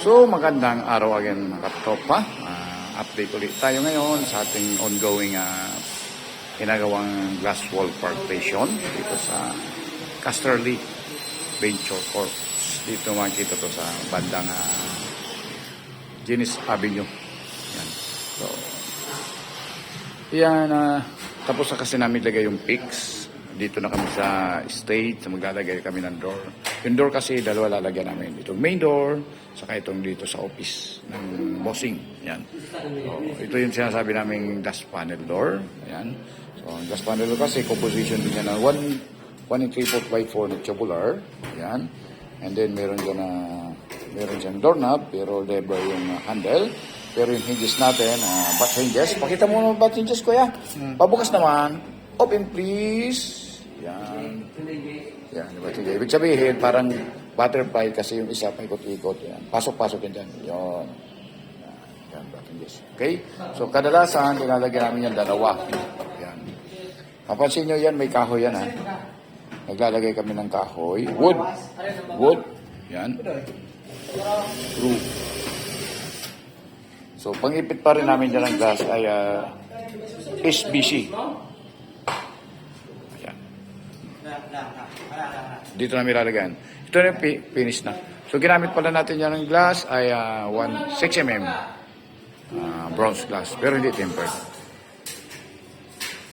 So, magandang araw again mga katropa. Update ulit tayo ngayon sa ating ongoing ginagawang glass wall partition dito sa Casterly Venture Corp. Dito makikita to sa bandang Guinness Avenue. Yan. So, yan, tapos na kasi namin lagay yung fix. Dito na kami sa stage, maglalagay kami ng door. Yung door kasi dalawa lalagyan namin. Itong main door, saka itong dito sa office ng bossing. Yan. So, ito yung sinasabi naming glass panel door. Yan. So, ang glass panel door kasi composition din niya na 1 3/4 by 4 na tubular. Yan. And then meron siyang doorknob, pero lever yung handle. Pero yung hinges natin, bat hinges. Pakita mo naman bat hinges, kuya. Pabukas naman. Open please. Yan. Yan. Ibig sabihin, parang butterfly kasi yung isa paikot-ikot. Yan. Pasok-pasok yan dyan. Yan. Yan. Yes. Okay? So, kadalasan, nilalagyan namin yan dalawa. Yan. Kapansin nyo yan, may kahoy yan, ha? Naglalagay kami ng kahoy. Wood. Wood. Yan. True. So, pangipit pa rin namin dyan ng glass ay SBC. Dito namin lalagyan. Ito na yung finish na. So, ginamit pala natin yan ng glass ay 6 mm bronze glass. Pero hindi tempered.